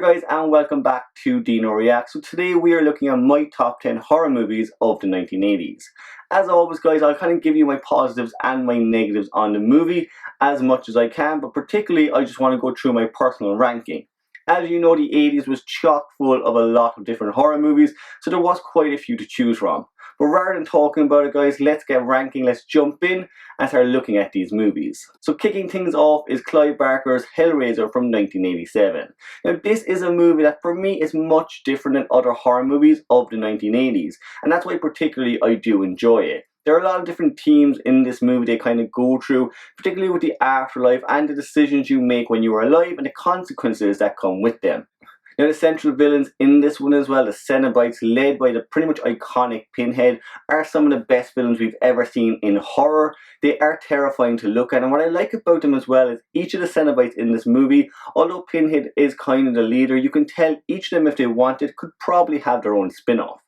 guys, and welcome back to Dino Reacts. So today we are looking at my top 10 horror movies of the 1980s. As always guys, I'll kind of give you my positives and my negatives on the movie as much as I can, but particularly I just want to go through my personal ranking. As you know, the 80s was chock full of a lot of different horror movies, so there was quite a few to choose from. But rather than talking about it guys, let's get ranking, let's jump in and start looking at these movies. So kicking things off is Clive Barker's Hellraiser from 1987. Now this is a movie that for me is much different than other horror movies of the 1980s, and that's why particularly I do enjoy it. There are a lot of different themes in this movie they kind of go through, particularly with the afterlife and the decisions you make when you are alive and the consequences that come with them. Now the central villains in this one as well, the Cenobites, led by the pretty much iconic Pinhead, are some of the best villains we've ever seen in horror. They are terrifying to look at, and what I like about them as well is each of the Cenobites in this movie, although Pinhead is kind of the leader, you can tell each of them, if they wanted, could probably have their own spin-off.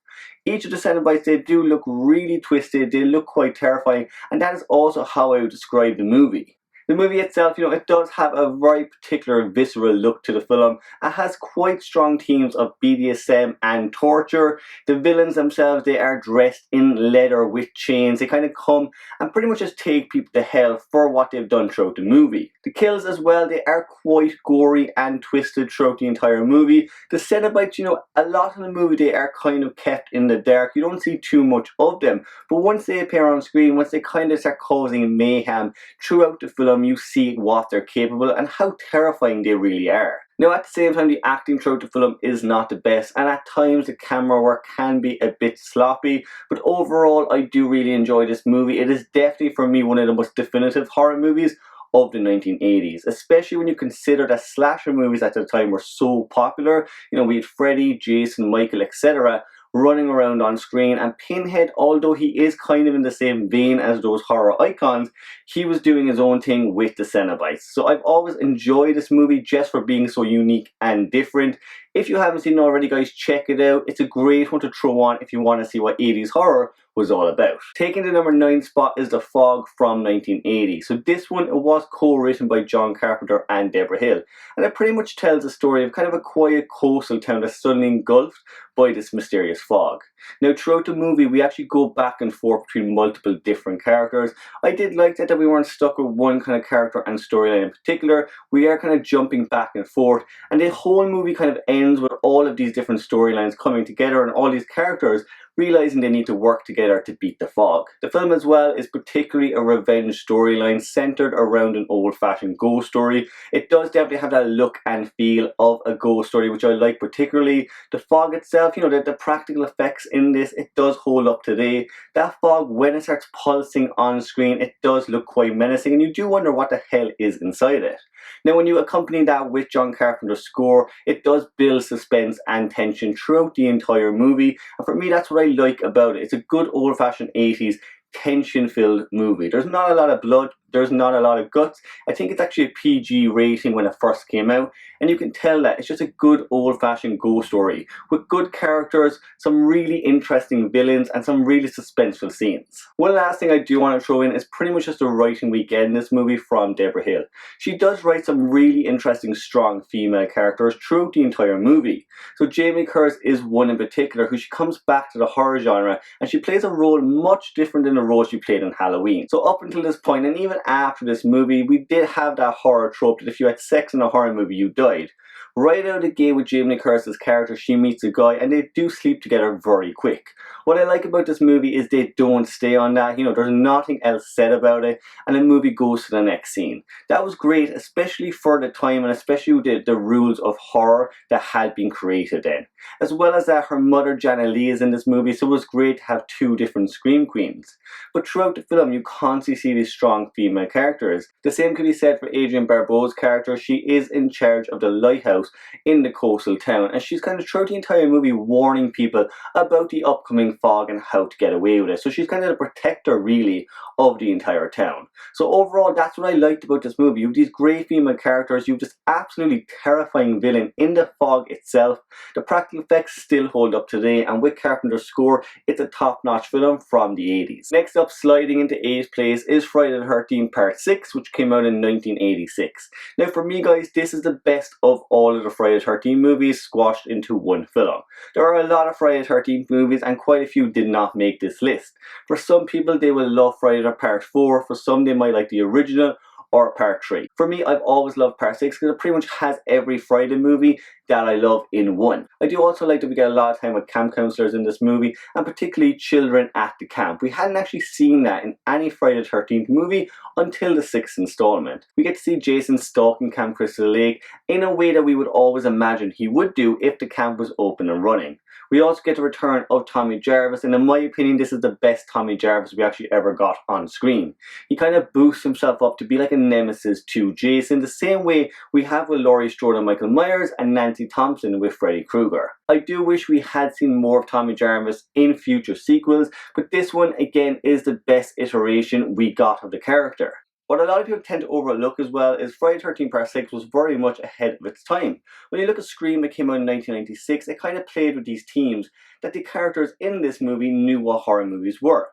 Each of the Cenobites, they do look really twisted, they look quite terrifying, and that is also how I would describe the movie. The movie itself, it does have a very particular visceral look to the film. It has quite strong themes of BDSM and torture. The villains themselves, they are dressed in leather with chains. They kind of come and pretty much just take people to hell for what they've done throughout the movie. The kills as well, they are quite gory and twisted throughout the entire movie. The Cenobites, a lot of the movie, they are kind of kept in the dark. You don't see too much of them. But once they appear on screen, once they kind of start causing mayhem throughout the film, you see what they're capable and how terrifying they really are. Now at the same time, the acting throughout the film is not the best, and at times the camera work can be a bit sloppy, but overall I do really enjoy this movie. It is definitely for me one of the most definitive horror movies of the 1980s, especially when you consider that slasher movies at the time were so popular. We had Freddy, Jason, Michael, etc. running around on screen, and Pinhead, although he is kind of in the same vein as those horror icons, he was doing his own thing with the Cenobites. So I've always enjoyed this movie just for being so unique and different. If you haven't seen it already guys, check it out. It's a great one to throw on if you want to see what 80s horror was all about. Taking the number 9 spot is The Fog from 1980. So this one, it was co-written by John Carpenter and Deborah Hill, and it pretty much tells the story of kind of a quiet coastal town that's suddenly engulfed by this mysterious fog. Now throughout the movie we actually go back and forth between multiple different characters. I did like that we weren't stuck with one kind of character and storyline in particular. We are kind of jumping back and forth, and the whole movie kind of ends with all of these different storylines coming together and all these characters realizing they need to work together to beat the fog. The film as well is particularly a revenge storyline centered around an old-fashioned ghost story. It does definitely have that look and feel of a ghost story, which I like particularly. The fog itself, the practical effects in this, it does hold up today. That fog, when it starts pulsing on screen, it does look quite menacing, and you do wonder what the hell is inside it. Now when you accompany that with John Carpenter's score, it does build suspense and tension throughout the entire movie, and for me that's what I like about it. It's a good old-fashioned 80s tension-filled movie. There's not a lot of blood, there's not a lot of guts. I think it's actually a PG rating when it first came out, and you can tell that it's just a good old-fashioned ghost story with good characters, some really interesting villains, and some really suspenseful scenes. One last thing I do want to throw in is pretty much just the writing we get in this movie from Deborah Hill. She does write some really interesting, strong female characters throughout the entire movie. So Jamie Curtis is one in particular who she comes back to the horror genre, and she plays a role much different than the role she played in Halloween. So up until this point, and even after this movie, we did have that horror trope that if you had sex in a horror movie, you died. Right out of the gate with Jamie Curtis's character, she meets a guy and they do sleep together very quick. What I like about this movie is they don't stay on that, there's nothing else said about it, and the movie goes to the next scene. That was great, especially for the time and especially with the rules of horror that had been created then. As well as that, her mother Janet Leigh is in this movie, so it was great to have two different scream queens. But throughout the film you constantly see these strong female characters. The same can be said for Adrienne Barbeau's character. She is in charge of the lighthouse in the coastal town, and she's kind of throughout the entire movie warning people about the upcoming fog and how to get away with it. So she's kind of the protector really of the entire town. So overall, that's what I liked about this movie. You have these great female characters, you have this absolutely terrifying villain in the fog itself. The practical effects still hold up today, and with Carpenter's score, it's a top-notch film from the 80s. Next up, sliding into 8th place, is Friday the 13 Part 6, which came out in 1986. Now for me guys, this is the best of all of the Friday the 13th movies squashed into one film. There are a lot of Friday the 13th movies and quite a few did not make this list. For some people they will love Friday the Part 4, for some they might like the original, or Part 3. For me, I've always loved Part 6 because it pretty much has every Friday movie that I love in one. I do also like that we get a lot of time with camp counselors in this movie, and particularly children at the camp. We hadn't actually seen that in any Friday the 13th movie until the 6th installment. We get to see Jason stalking Camp Crystal Lake in a way that we would always imagine he would do if the camp was open and running. We also get the return of Tommy Jarvis, and in my opinion this is the best Tommy Jarvis we actually ever got on screen. He kind of boosts himself up to be like a nemesis to Jason, the same way we have with Laurie Strode and Michael Myers and Nancy Thompson with Freddy Krueger. I do wish we had seen more of Tommy Jarvis in future sequels, but this one again is the best iteration we got of the character. What a lot of people tend to overlook as well is Friday the 13th Part 6 was very much ahead of its time. When you look at Scream that came out in 1996, it kind of played with these themes that the characters in this movie knew what horror movies were.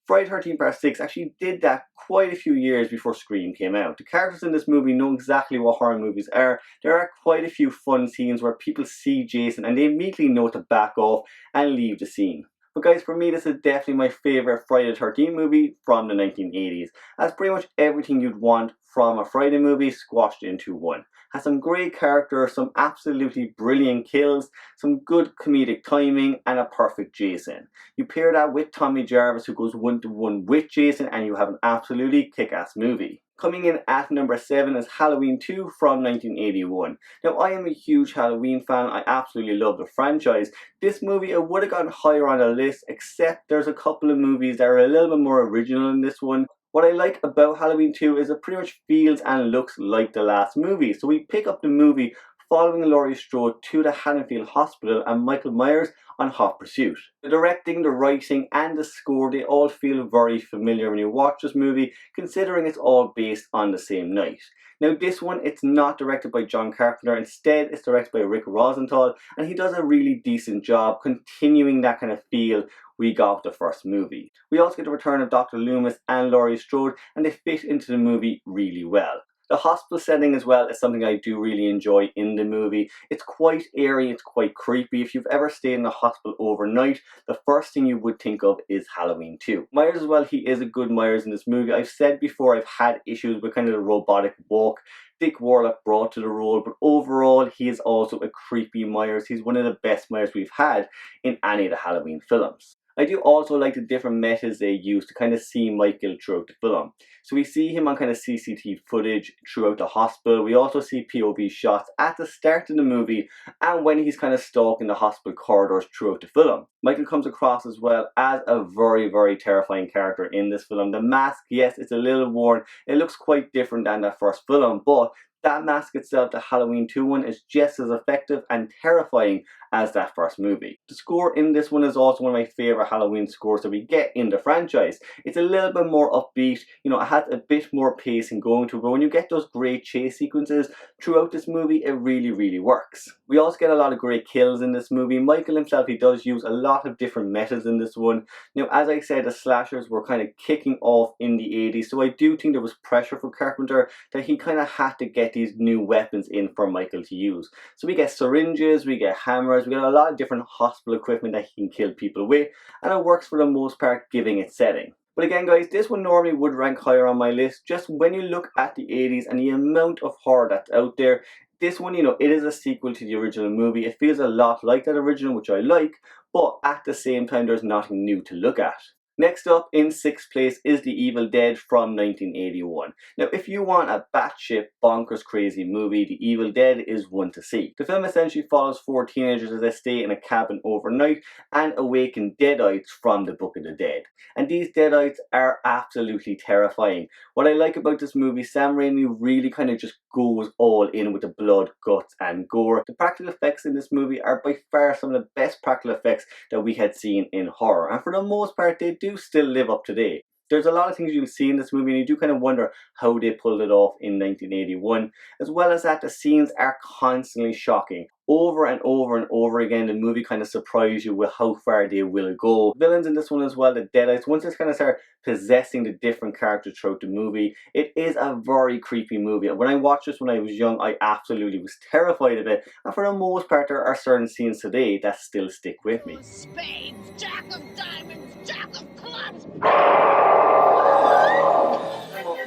Friday the 13th Part 6 actually did that quite a few years before Scream came out. The characters in this movie know exactly what horror movies are. There are quite a few fun scenes where people see Jason and they immediately know to back off and leave the scene. But guys, for me this is definitely my favourite Friday the 13th movie from the 1980s. That's pretty much everything you'd want from a Friday movie squashed into one. Has some great characters, some absolutely brilliant kills, some good comedic timing, and a perfect Jason. You pair that with Tommy Jarvis who goes one-to-one with Jason and you have an absolutely kick-ass movie. Coming in at number 7 is Halloween 2 from 1981. Now I am a huge Halloween fan, I absolutely love the franchise. This movie I would have gotten higher on the list, except there's a couple of movies that are a little bit more original in this one. What I like about Halloween 2 is it pretty much feels and looks like the last movie. So we pick up the movie following Laurie Strode to the Haddonfield Hospital and Michael Myers on hot pursuit. The directing, the writing and the score, they all feel very familiar when you watch this movie, considering it's all based on the same night. Now this one, it's not directed by John Carpenter, instead it's directed by Rick Rosenthal, and he does a really decent job continuing that kind of feel we got with the first movie. We also get the return of Dr. Loomis and Laurie Strode, and they fit into the movie really well. The hospital setting as well is something I do really enjoy in the movie. It's quite airy, it's quite creepy. If you've ever stayed in the hospital overnight, the first thing you would think of is Halloween 2. Myers as well, he is a good Myers in this movie. I've said before I've had issues with kind of the robotic walk Dick Warlock brought to the role, but overall he is also a creepy Myers. He's one of the best Myers we've had in any of the Halloween films. I do also like the different methods they use to kind of see Michael throughout the film. So we see him on kind of CCTV footage throughout the hospital. We also see POV shots at the start of the movie and when he's kind of stalking the hospital corridors throughout the film. Michael comes across as well as a very, very terrifying character in this film. The mask, yes, it's a little worn. It looks quite different than that first film, but that mask itself, the Halloween 2 one, is just as effective and terrifying as that first movie. The score in this one is also one of my favourite Halloween scores that we get in the franchise. It's a little bit more upbeat, you know, it has a bit more pacing going to it, but when you get those great chase sequences throughout this movie, it really, really works. We also get a lot of great kills in this movie. Michael himself, he does use a lot of different methods in this one. Now, as I said, the slashers were kind of kicking off in the 80s, so I do think there was pressure from Carpenter that he kind of had to get these new weapons in for Michael to use. So we get syringes, we get hammers, we get a lot of different hospital equipment that he can kill people with, and it works for the most part given its setting. But again guys, this one normally would rank higher on my list. Just when you look at the 80s and the amount of horror that's out there, this one, you know, it is a sequel to the original movie. It feels a lot like that original, which I like, but at the same time there's nothing new to look at. Next up, in 6th place, is The Evil Dead from 1981. Now, if you want a batshit, bonkers crazy movie, The Evil Dead is one to see. The film essentially follows 4 teenagers as they stay in a cabin overnight and awaken deadites from the Book of the Dead. And these deadites are absolutely terrifying. What I like about this movie, Sam Raimi really kind of just goes all in with the blood, guts and gore. The practical effects in this movie are by far some of the best practical effects that we had seen in horror. And for the most part, they do still live up today. There's a lot of things you'll see in this movie and you do kind of wonder how they pulled it off in 1981. As well as that, the scenes are constantly shocking. over and over and over again, the movie kind of surprises you with how far they will go. Villains in this one as well, the Deadites, once they kind of start possessing the different characters throughout the movie, it is a very creepy movie. When I watched this when I was young, I absolutely was terrified of it, and for the most part there are certain scenes today that still stick with me. Spades, jack of diamonds, jack of clubs.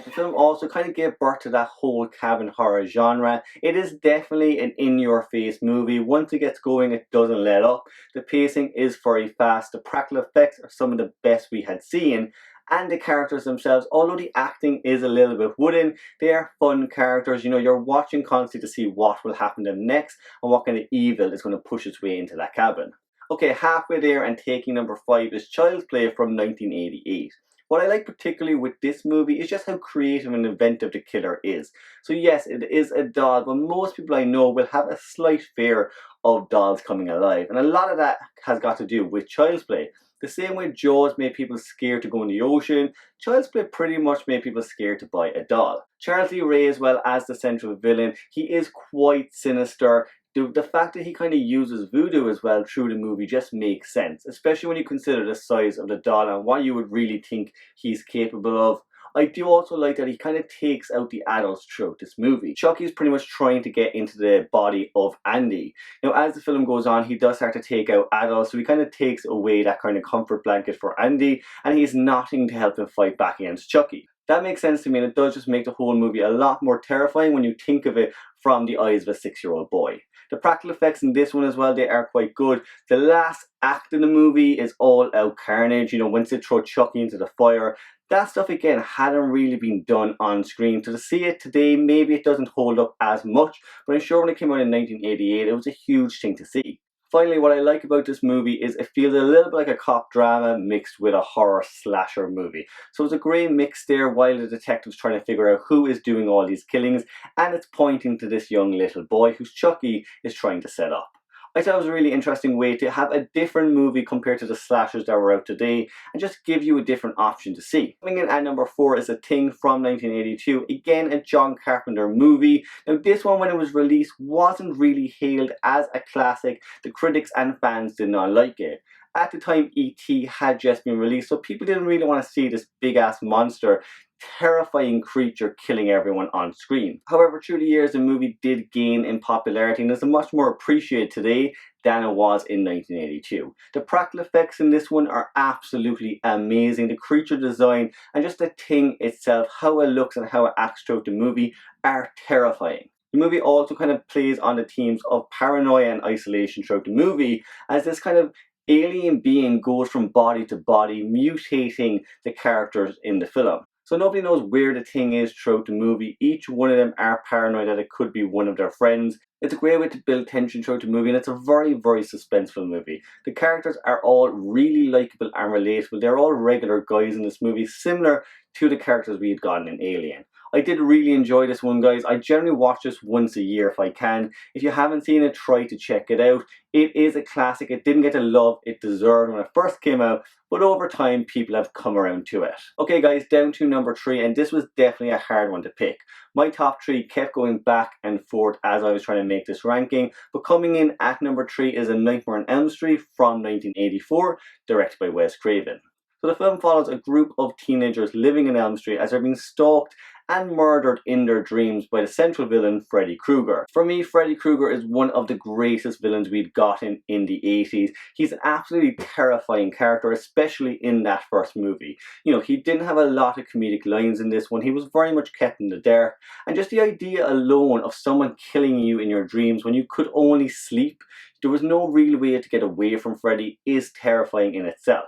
The film also kind of gave birth to that whole cabin horror genre. It is definitely an in-your-face movie. Once it gets going, it doesn't let up. The pacing is very fast. The practical effects are some of the best we had seen. And the characters themselves, although the acting is a little bit wooden, they are fun characters. You know, you're watching constantly to see what will happen to them next and what kind of evil is going to push its way into that cabin. Okay, halfway there and taking number 5 is Child's Play from 1988. What I like particularly with this movie is just how creative and inventive the killer is. So yes, it is a doll, but most people I know will have a slight fear of dolls coming alive. And a lot of that has got to do with Child's Play. The same way Jaws made people scared to go in the ocean, Child's Play pretty much made people scared to buy a doll. Charles Lee Ray as well as the central villain, he is quite sinister. The fact that he kind of uses voodoo as well through the movie just makes sense, especially when you consider the size of the doll and what you would really think he's capable of. I do also like that he kind of takes out the adults throughout this movie. Chucky is pretty much trying to get into the body of Andy. Now as the film goes on, he does start to take out adults, so he kind of takes away that kind of comfort blanket for Andy, and he's nothing to help him fight back against Chucky. That makes sense to me, and it does just make the whole movie a lot more terrifying when you think of it from the eyes of a 6-year-old boy. The practical effects in this one as well, they are quite good. The last act in the movie is all out carnage, you know, once they throw Chucky into the fire. That stuff again hadn't really been done on screen. So to see it today, maybe it doesn't hold up as much, but I'm sure when it came out in 1988, it was a huge thing to see. Finally, what I like about this movie is it feels a little bit like a cop drama mixed with a horror slasher movie. So it's a great mix there while the detective's trying to figure out who is doing all these killings, and it's pointing to this young little boy who's Chucky is trying to set up. I thought it was a really interesting way to have a different movie compared to the slashers that were out today and just give you a different option to see. Coming in at number 4 is The Thing from 1982, again a John Carpenter movie. Now this one when it was released wasn't really hailed as a classic. The critics and fans did not like it. At the time E.T. had just been released, so people didn't really want to see this big ass monster, terrifying creature killing everyone on screen. However, through the years the movie did gain in popularity and is much more appreciated today than it was in 1982. The practical effects in this one are absolutely amazing. The creature design and just the thing itself, how it looks and how it acts throughout the movie are terrifying. The movie also kind of plays on the themes of paranoia and isolation throughout the movie, as this kind of alien being goes from body to body, mutating the characters in the film. So nobody knows where the thing is throughout the movie. Each one of them are paranoid that it could be one of their friends. It's a great way to build tension throughout the movie, and it's a very, very suspenseful movie. The characters are all really likeable and relatable. They're all regular guys in this movie, similar to the characters we had gotten in Alien. I did really enjoy this one, guys. I generally watch this once a year if I can. If you haven't seen it, try to check it out. It is a classic. It didn't get the love it deserved when it first came out, but over time people have come around to it. Okay guys, down to number 3, and this was definitely a hard one to pick. My top 3 kept going back and forth as I was trying to make this ranking, but coming in at number 3 is A Nightmare on Elm Street from 1984, directed by Wes Craven. So the film follows a group of teenagers living in Elm Street as they're being stalked and murdered in their dreams by the central villain, Freddy Krueger. For me, Freddy Krueger is one of the greatest villains we'd gotten in the 80s. He's an absolutely terrifying character, especially in that first movie. You know, he didn't have a lot of comedic lines in this one. He was very much kept in the dark. And just the idea alone of someone killing you in your dreams when you could only sleep, there was no real way to get away from Freddy, is terrifying in itself.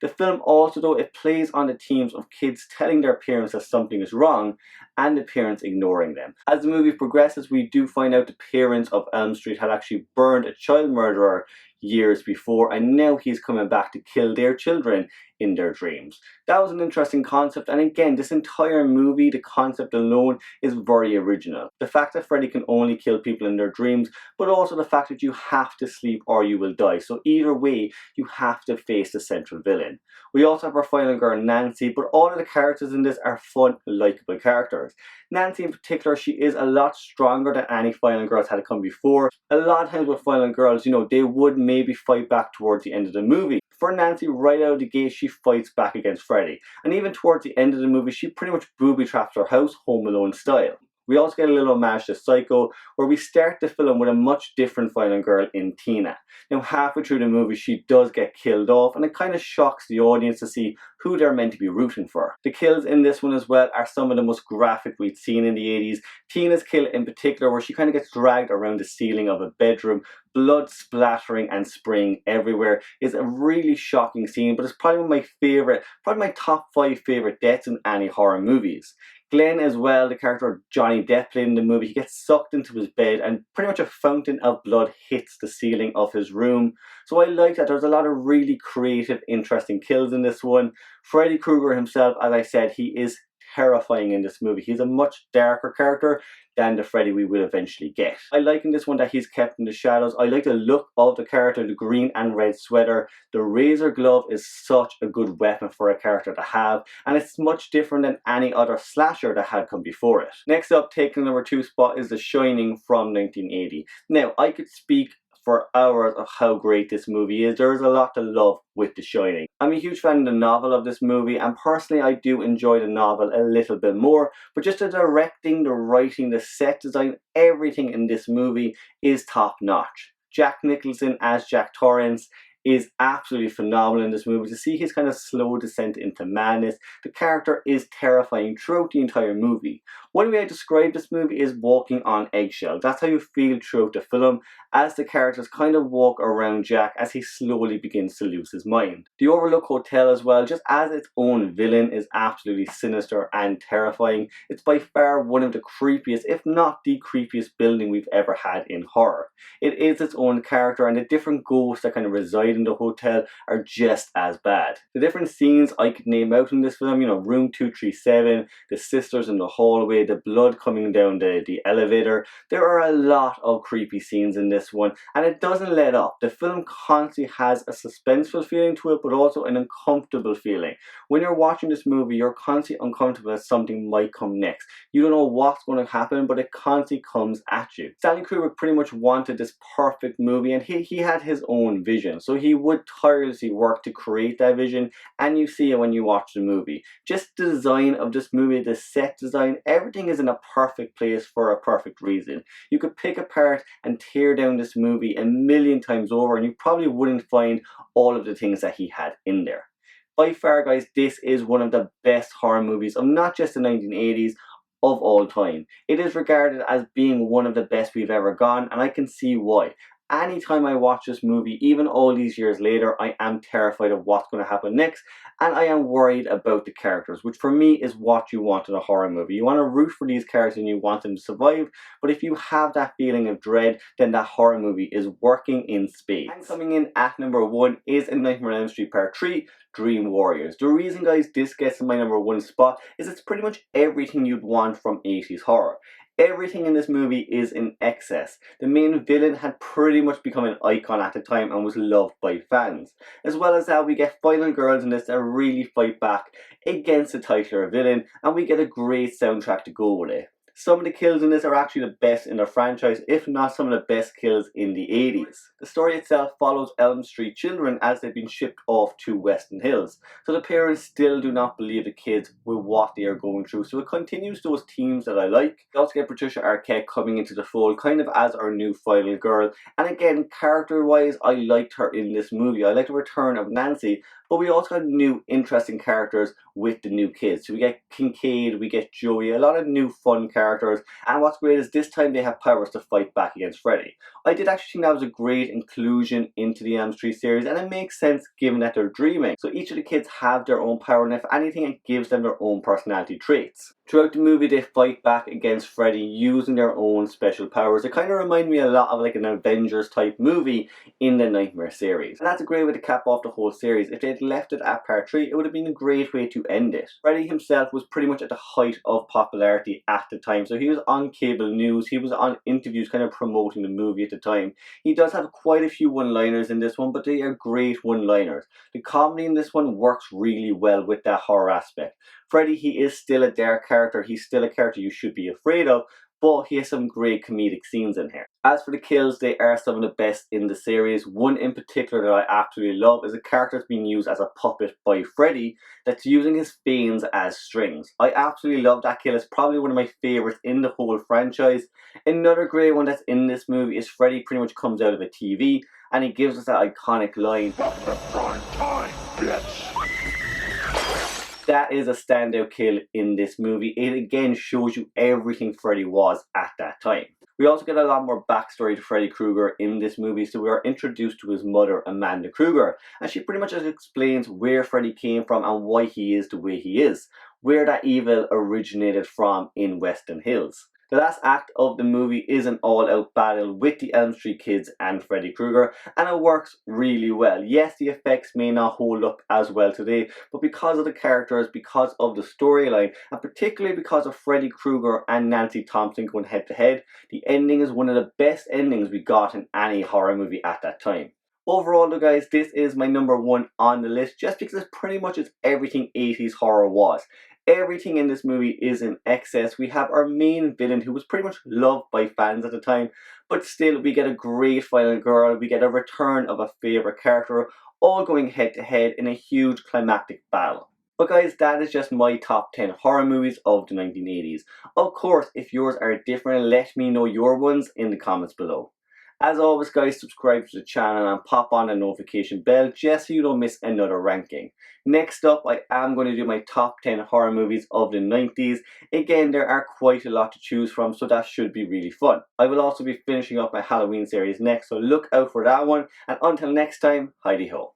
The film also, though, it plays on the themes of kids telling their parents that something is wrong and the parents ignoring them. As the movie progresses, we do find out the parents of Elm Street had actually burned a child murderer years before, and now he's coming back to kill their children in their dreams. That was an interesting concept, and again, this entire movie, the concept alone, is very original. The fact that Freddy can only kill people in their dreams, but also the fact that you have to sleep or you will die. So either way, you have to face the central villain. We also have our final girl, Nancy, but all of the characters in this are fun, likeable characters. Nancy in particular, she is a lot stronger than any final girls had come before. A lot of times with final girls, you know, they would maybe fight back towards the end of the movie. For Nancy, right out of the gate, she fights back against Freddy. And even towards the end of the movie, she pretty much booby traps her house, Home Alone style. We also get a little homage to Psycho, where we start the film with a much different final girl in Tina. Now, halfway through the movie, she does get killed off, and it kind of shocks the audience to see who they're meant to be rooting for. The kills in this one as well are some of the most graphic we'd seen in the 80s. Tina's kill in particular, where she kind of gets dragged around the ceiling of a bedroom, blood splattering and spraying everywhere, is a really shocking scene, but it's probably my favorite, probably my top 5 favorite deaths in any horror movies. Glenn as well, the character Johnny Depp played in the movie, he gets sucked into his bed and pretty much a fountain of blood hits the ceiling of his room. So I like that. There's a lot of really creative, interesting kills in this one. Freddy Krueger himself, as I said, he is terrifying in this movie. He's a much darker character than the Freddy we will eventually get. I like in this one that he's kept in the shadows. I like the look of the character, the green and red sweater. The razor glove is such a good weapon for a character to have, and it's much different than any other slasher that had come before it. Next up, taking number 2 spot is The Shining from 1980. Now, I could speak for hours of how great this movie is. There is a lot to love with The Shining. I'm a huge fan of the novel of this movie, and personally I do enjoy the novel a little bit more, but just the directing, the writing, the set design, everything in this movie is top notch. Jack Nicholson as Jack Torrance is absolutely phenomenal in this movie. To see his kind of slow descent into madness, the character is terrifying throughout the entire movie. One way I describe this movie is walking on eggshells. That's how you feel throughout the film, as the characters kind of walk around Jack as he slowly begins to lose his mind. The Overlook Hotel as well, just as its own villain, is absolutely sinister and terrifying. It's by far one of the creepiest, if not the creepiest building we've ever had in horror. It is its own character, and the different ghosts that kind of reside in the hotel are just as bad. The different scenes I could name out in this film, you know, room 237, the sisters in the hallway, the blood coming down the elevator. There are a lot of creepy scenes in this one, and it doesn't let up. The film constantly has a suspenseful feeling to it, but also an uncomfortable feeling. When you're watching this movie, you're constantly uncomfortable that something might come next. You don't know what's going to happen, but it constantly comes at you. Stanley Kubrick pretty much wanted this perfect movie, and he had his own vision. So he would tirelessly work to create that vision, and you see it when you watch the movie. Just the design of this movie, the set design, everything is in a perfect place for a perfect reason. You could pick apart and tear down this movie a million times over, and you probably wouldn't find all of the things that he had in there. By far, guys, this is one of the best horror movies of not just the 1980s, of all time. It is regarded as being one of the best we've ever gone, and I can see why. Anytime I watch this movie, even all these years later, I am terrified of what's going to happen next, and I am worried about the characters, which for me is what you want in a horror movie. You want to root for these characters and you want them to survive, but if you have that feeling of dread, then that horror movie is working in spades. And coming in at number 1 is A Nightmare on Elm Street Part 3, Dream Warriors. The reason, guys, this gets in my number 1 spot is it's pretty much everything you'd want from 80s horror. Everything in this movie is in excess. The main villain had pretty much become an icon at the time and was loved by fans. As well as that, we get final girls in this that really fight back against the titular villain, and we get a great soundtrack to go with it. Some of the kills in this are actually the best in the franchise, if not some of the best kills in the 80s. The story itself follows Elm Street children as they've been shipped off to Weston Hills. So the parents still do not believe the kids with what they are going through. So it continues those themes that I like. We also get Patricia Arquette coming into the fold kind of as our new final girl. And again, character wise, I liked her in this movie. I liked the return of Nancy, but we also got new interesting characters with the new kids. So we get Kincaid, we get Joey, a lot of new fun characters. And what's great is this time they have powers to fight back against Freddy. I did actually think that was a great inclusion into the Elm Street series, and it makes sense given that they're dreaming. So each of the kids have their own power, and if anything, it gives them their own personality traits. Throughout the movie, they fight back against Freddy using their own special powers. It kind of reminds me a lot of like an Avengers type movie in the Nightmare series. And that's a great way to cap off the whole series. If they'd left it at part 3, it would have been a great way to end it. Freddy himself was pretty much at the height of popularity at the time. So he was on cable news, he was on interviews kind of promoting the movie at the time. He does have quite a few one-liners in this one, but they are great one-liners. The comedy in this one works really well with that horror aspect. Freddy, he is still a dark character, he's still a character you should be afraid of, but he has some great comedic scenes in here. As for the kills, they are some of the best in the series. One in particular that I absolutely love is a character that's being used as a puppet by Freddy that's using his fangs as strings. I absolutely love that kill. It's probably one of my favourites in the whole franchise. Another great one that's in this movie is Freddy pretty much comes out of a TV and he gives us that iconic line, "Welcome to prime time, bitch." That is a standout kill in this movie. It again shows you everything Freddy was at that time. We also get a lot more backstory to Freddy Krueger in this movie, so we are introduced to his mother, Amanda Krueger, and she pretty much just explains where Freddy came from and why he is the way he is, where that evil originated from in Weston Hills. The last act of the movie is an all-out battle with the Elm Street kids and Freddy Krueger, and it works really well. Yes, the effects may not hold up as well today, but because of the characters, because of the storyline, and particularly because of Freddy Krueger and Nancy Thompson going head to head, the ending is one of the best endings we got in any horror movie at that time. Overall though guys, this is my number 1 on the list just because it's pretty much everything 80s horror was. Everything in this movie is in excess. We have our main villain who was pretty much loved by fans at the time, but still we get a great final girl, we get a return of a favourite character, all going head to head in a huge climactic battle. But guys, that is just my top 10 horror movies of the 1980s. Of course, if yours are different, let me know your ones in the comments below. As always guys, subscribe to the channel and pop on the notification bell just so you don't miss another ranking. Next up, I am going to do my top 10 horror movies of the 90s. Again, there are quite a lot to choose from, so that should be really fun. I will also be finishing up my Halloween series next, so look out for that one. And until next time, Heidi ho.